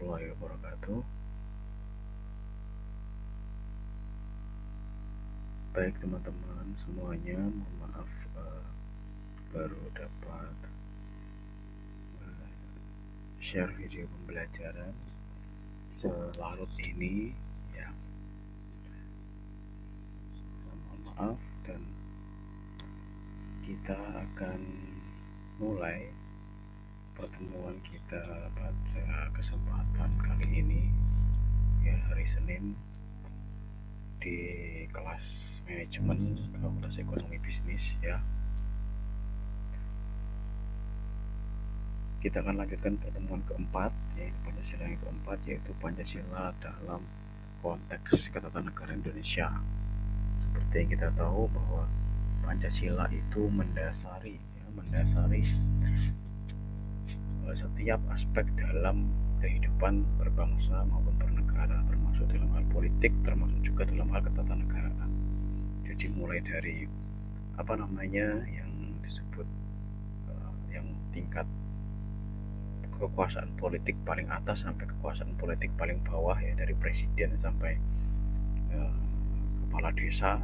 warahmatullahi wabarakatuh. Baik teman-teman semuanya, mohon maaf baru dapat share video pembelajaran selarut ini ya. Mohon maaf, dan kita akan mulai pertemuan kita pada kesempatan kali ini ya, hari Senin, di kelas manajemen Fakultas Ekonomi Bisnis ya. Kita akan lanjutkan pertemuan keempat, yaitu Pancasila yang keempat, yaitu Pancasila dalam konteks ketatanegaraan Indonesia. Seperti yang kita tahu bahwa Pancasila itu mendasari setiap aspek dalam kehidupan berbangsa maupun bernegara, termasuk dalam hal politik, termasuk juga dalam hal ketatanegaraan. Jadi mulai dari yang disebut yang tingkat kekuasaan politik paling atas sampai kekuasaan politik paling bawah ya, dari presiden sampai kepala desa,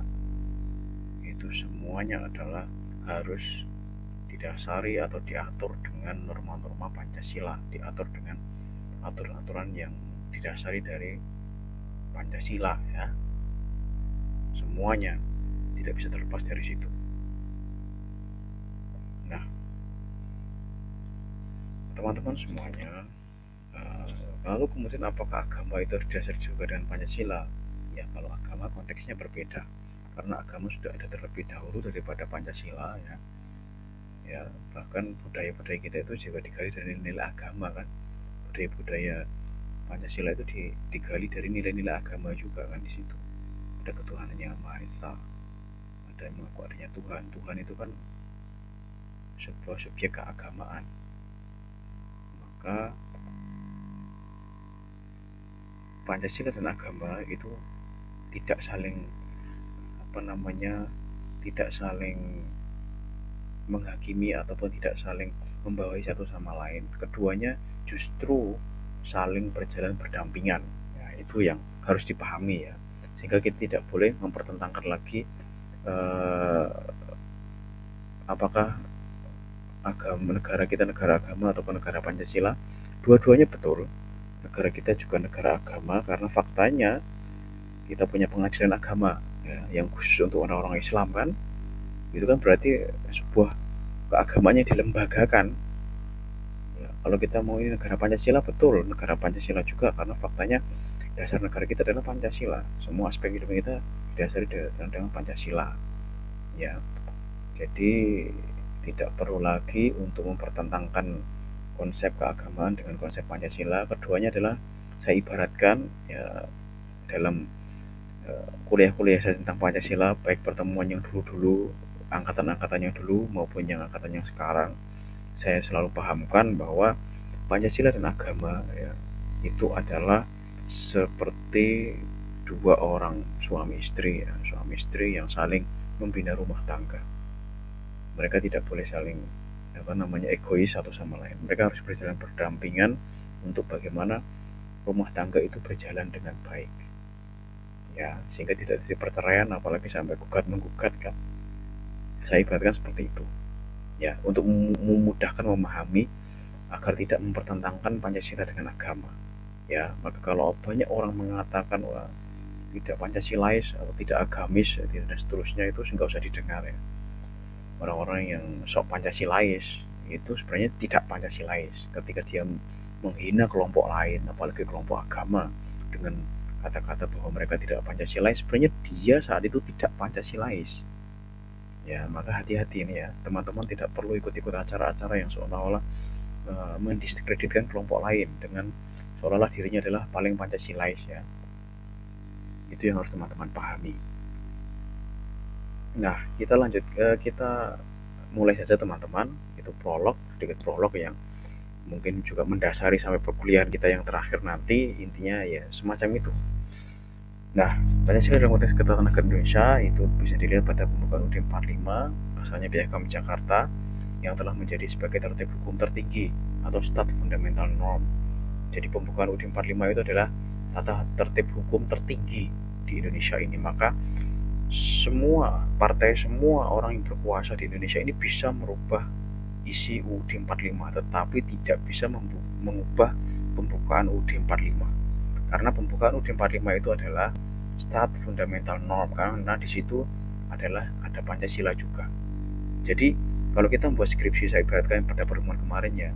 itu semuanya adalah harus didasari atau diatur dengan norma-norma Pancasila, diatur dengan aturan-aturan yang didasari dari Pancasila ya. Semuanya tidak bisa terlepas dari situ. Nah, teman-teman semuanya, lalu kemudian apakah agama itu didasari juga dengan Pancasila? Ya, kalau agama konteksnya berbeda, karena agama sudah ada terlebih dahulu daripada Pancasila ya. Ya, bahkan budaya-budaya kita itu juga digali dari nilai agama kan. Budaya-budaya Pancasila itu digali dari nilai-nilai agama juga kan. Di situ ada ketuhanan yang Maha Esa, ada yang mengaku adanya Tuhan. Tuhan itu kan sebuah subjek keagamaan. Maka Pancasila dan agama itu tidak saling menghakimi ataupun tidak saling membawahi satu sama lain. Keduanya justru saling berjalan berdampingan ya, itu yang harus dipahami ya, sehingga kita tidak boleh mempertentangkan lagi apakah negara kita negara agama atau negara Pancasila. Dua-duanya betul, negara kita juga negara agama, karena faktanya kita punya pengadilan agama ya, yang khusus untuk orang-orang Islam kan. Itu kan berarti sebuah keagamaan yang dilembagakan ya. Kalau kita mau ini negara Pancasila, betul negara Pancasila juga, karena faktanya dasar negara kita adalah Pancasila. Semua aspek hidup kita didasari dengan Pancasila ya. Jadi tidak perlu lagi untuk mempertentangkan konsep keagamaan dengan konsep Pancasila. Keduanya adalah, saya ibaratkan ya, dalam kuliah-kuliah saya tentang Pancasila, baik pertemuan yang dulu-dulu, angkatan-angkatan yang dulu maupun yang angkatan yang sekarang, saya selalu pahamkan bahwa Pancasila dan agama ya, itu adalah seperti dua orang suami istri yang saling membina rumah tangga. Mereka tidak boleh saling egois satu sama lain. Mereka harus berjalan berdampingan untuk bagaimana rumah tangga itu berjalan dengan baik ya, sehingga tidak terjadi perceraian, apalagi sampai gugat menggugat kan. Saya ibaratkan seperti itu ya, untuk memudahkan memahami agar tidak mempertentangkan Pancasila dengan agama ya. Maka kalau banyak orang mengatakan wah tidak Pancasilais atau tidak agamis dan seterusnya, itu nggak usah didengar ya. Orang-orang yang sok Pancasilais itu sebenarnya tidak Pancasilais ketika dia menghina kelompok lain, apalagi kelompok agama, dengan kata-kata bahwa mereka tidak Pancasilais. Sebenarnya dia saat itu tidak Pancasilais ya. Maka hati-hati ini ya, teman-teman tidak perlu ikut-ikut acara-acara yang seolah-olah mendiskreditkan kelompok lain dengan seolah-olah dirinya adalah paling Pancasilais ya. Itu yang harus teman-teman pahami. Nah, kita mulai saja teman-teman. Itu sedikit prolog yang mungkin juga mendasari sampai perkuliahan kita yang terakhir nanti. Intinya ya semacam itu. Nah, Pancasila dalam konteks ketatanegaraan Indonesia itu bisa dilihat pada pembukaan UUD 45, asalnya Piagam Jakarta, yang telah menjadi sebagai tertib hukum tertinggi atau stat fundamental norm Jadi pembukaan UUD 45 itu adalah tata tertib hukum tertinggi di Indonesia ini. Maka semua partai, semua orang yang berkuasa di Indonesia ini bisa merubah isi UUD 45, tetapi tidak bisa mengubah pembukaan UUD 45. Karena pembukaan UUD 45 itu adalah start fundamental norm, karena di situ adalah ada Pancasila juga. Jadi kalau kita membuat skripsi, saya ibaratkan pada pertemuan kemarin ya,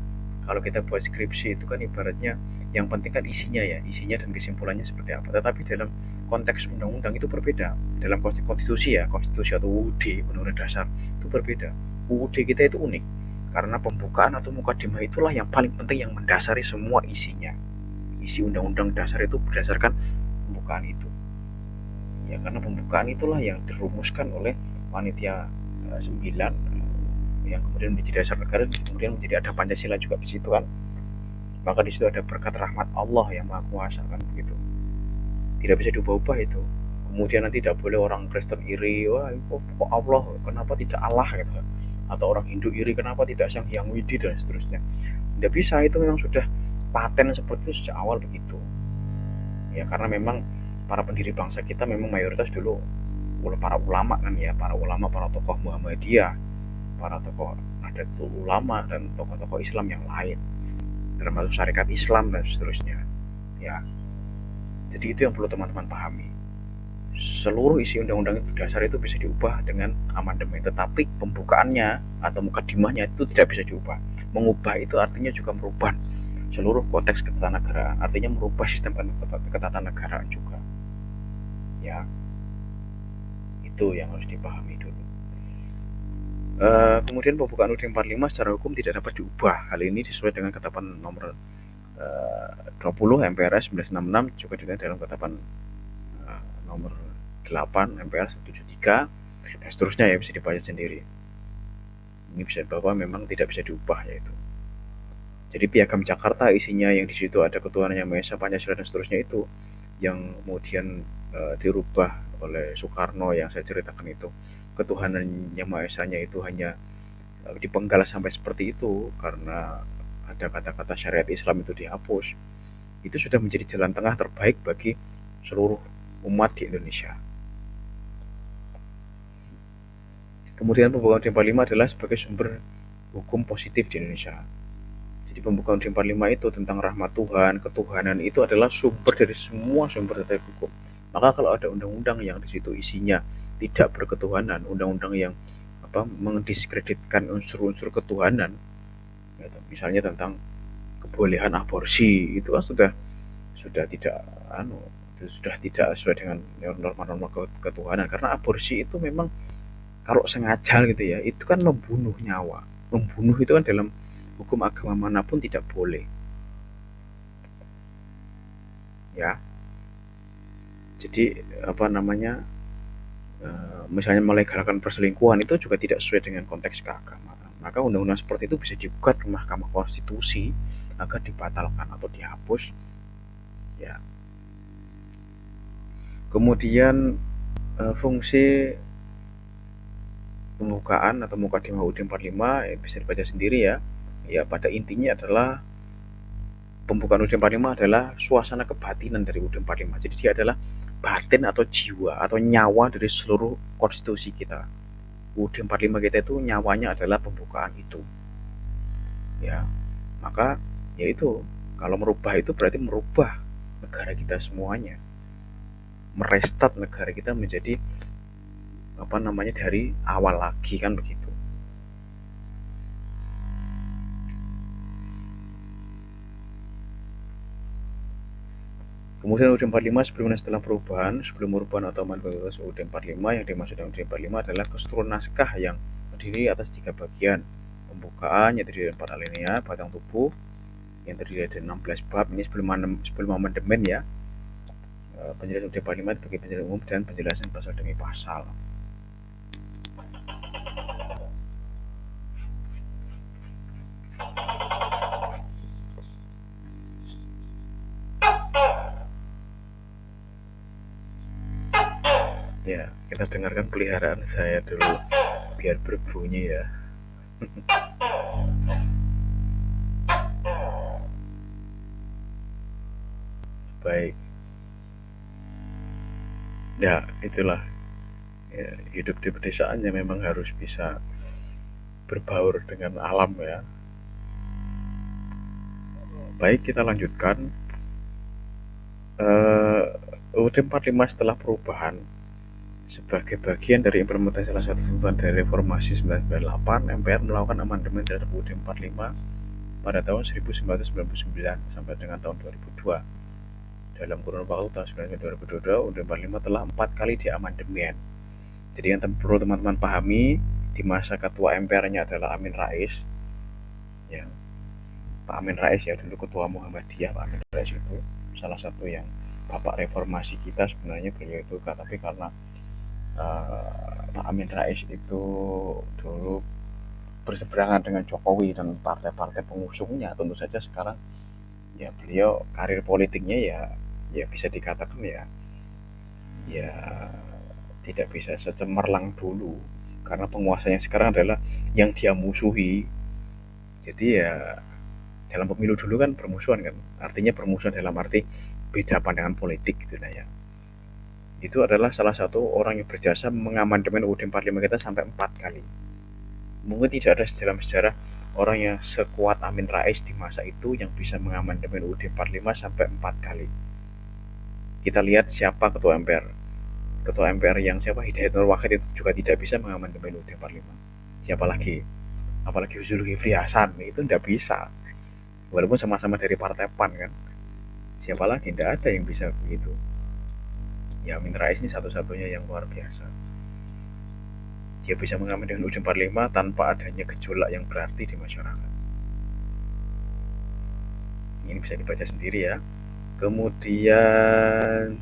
kalau kita buat skripsi itu kan ibaratnya yang penting kan isinya ya, isinya dan kesimpulannya seperti apa. Tetapi dalam konteks undang-undang itu berbeda. Dalam konstitusi ya, konstitusi atau UUD, Undang-Undang Dasar itu berbeda. UUD kita itu unik karena pembukaan atau mukadimah itulah yang paling penting, yang mendasari semua isinya. Isi undang-undang dasar itu berdasarkan pembukaan itu. Ya karena pembukaan itulah yang dirumuskan oleh panitia 9 yang kemudian menjadi dasar negara, kemudian menjadi ada Pancasila juga di situ kan. Maka di situ ada berkat rahmat Allah yang Maha Kuasa kan begitu. Tidak bisa diubah-ubah itu. Kemudian nanti tidak boleh orang Kristen iri, wah kok Allah, kenapa tidak Allah gitu. Atau orang Hindu iri, kenapa tidak Sang Hyang Widi dan seterusnya. Tidak bisa, itu memang sudah paten seperti itu sejak awal begitu. Ya karena memang para pendiri bangsa kita memang mayoritas dulu oleh para ulama kan ya, para ulama, para tokoh Muhammadiyah, para tokoh Nahdlatul Ulama dan tokoh-tokoh Islam yang lain, termasuk syarikat Islam dan seterusnya. Ya, jadi itu yang perlu teman-teman pahami. Seluruh isi undang-undang dasar itu bisa diubah dengan amandemen, tetapi pembukaannya atau mukadimahnya itu tidak bisa diubah. Mengubah itu artinya juga merubah seluruh konteks ketatanegaraan, artinya merubah sistem ketatanegaraan juga. Ya, itu yang harus dipahami dulu. Kemudian pembukaan UUD 45 secara hukum tidak dapat diubah. Hal ini sesuai dengan ketetapan nomor 20 MPRS 1966, juga dilihat dalam ketetapan nomor 8 MPRS 173 dan seterusnya ya, bisa dibaca sendiri. Ini bisa bahwa memang tidak bisa diubah yaitu. Jadi Piagam Jakarta isinya yang di situ ada ketuhanan yang Maha Esa, Pancasila dan seterusnya itu yang kemudian dirubah oleh Soekarno yang saya ceritakan itu. Ketuhanan yang Maha Esanya itu hanya dipenggal sampai seperti itu karena ada kata-kata syariat Islam itu dihapus. Itu sudah menjadi jalan tengah terbaik bagi seluruh umat di Indonesia. Kemudian pembukaan UUD 45 adalah sebagai sumber hukum positif di Indonesia. Jadi pembukaan UUD 45 itu tentang rahmat Tuhan, ketuhanan, itu adalah sumber dari semua sumber terkait hukum. Maka kalau ada undang-undang yang di situ isinya tidak berketuhanan, undang-undang yang mendiskreditkan unsur-unsur ketuhanan, ya, misalnya tentang kebolehan aborsi, itu kan sudah tidak sudah tidak sesuai dengan norma-norma ketuhanan, karena aborsi itu memang kalau sengaja gitu ya, itu kan membunuh nyawa. Membunuh itu kan dalam hukum agama manapun tidak boleh. Ya. Jadi apa namanya? Misalnya melegalkan perselingkuhan itu juga tidak sesuai dengan konteks keagamaan. Maka undang-undang seperti itu bisa digugat ke Mahkamah Konstitusi agar dibatalkan atau dihapus. Ya. Kemudian fungsi pembukaan atau mukadimah UUD 45 bisa dibaca sendiri ya. Ya pada intinya adalah pembukaan UUD 45 adalah suasana kebatinan dari UUD 45. Jadi dia adalah batin atau jiwa atau nyawa dari seluruh konstitusi kita. UUD 45 kita itu nyawanya adalah pembukaan itu. Ya, maka yaitu kalau merubah itu berarti merubah negara kita semuanya. Merestart negara kita menjadi apa namanya dari awal lagi kan begitu. Kemudian UUD 45 sebelum dan setelah perubahan, sebelum perubahan atau amandemen UUD 45, yang dimaksud dengan UUD 45 adalah keseluruhan naskah yang terdiri atas 3 bagian. Pembukaan yang terdiri dari 4 alinea, batang tubuh yang terdiri dari 16 bab, ini sebelum amandemen ya. Penjelasan UUD 45 sebagai penjelasan umum dan penjelasan pasal demi pasal. Ya, kita dengarkan peliharaan saya dulu biar berbunyi ya. baik. Ya, itulah ya, hidup di pedesaan ya memang harus bisa berbaur dengan alam ya. Baik, kita lanjutkan. UUD 45 setelah perubahan sebagai bagian dari implementasi salah satu tuntutan dari reformasi 1998, MPR melakukan amandemen terhadap UUD 45 pada tahun 1999 sampai dengan tahun 2002. Dalam kurun waktu tahun 1999 2022, UUD 45 telah 4 kali diamandemen. Jadi yang perlu teman-teman pahami, di masa ketua MPR-nya adalah Amin Rais, ya Pak Amin Rais ya, dulu ketua Muhammadiyah. Pak Amin Rais itu salah satu yang bapak reformasi kita sebenarnya beliau itu, tapi karena Pak Amin Rais itu dulu berseberangan dengan Jokowi dan partai-partai pengusungnya, tentu saja sekarang ya beliau karir politiknya ya ya bisa dikatakan ya tidak bisa secemerlang dulu, karena penguasanya sekarang adalah yang dia musuhi. Jadi ya dalam pemilu dulu kan permusuhan kan, artinya permusuhan dalam arti beda pandangan politik gitu lah ya. Itu adalah salah satu orang yang berjasa mengamandemen UUD 45 kita sampai 4 kali. Mungkin tidak ada dalam sejarah orang yang sekuat Amin Rais di masa itu yang bisa mengamandemen UUD 45 sampai 4 kali. Kita lihat siapa ketua MPR. Ketua MPR yang siapa, Hidayat Nur Wahid, itu juga tidak bisa mengamandemen UUD 45. Siapa lagi? Apalagi Zulkifli Hasan, itu tidak bisa. Walaupun sama-sama dari partai PAN kan. Siapa lagi? Tidak ada yang bisa begitu. Ya Amin Rais ini satu-satunya yang luar biasa. Dia bisa mengamandemen UUD 45 tanpa adanya gejolak yang berarti di masyarakat. Ini bisa dibaca sendiri ya. Kemudian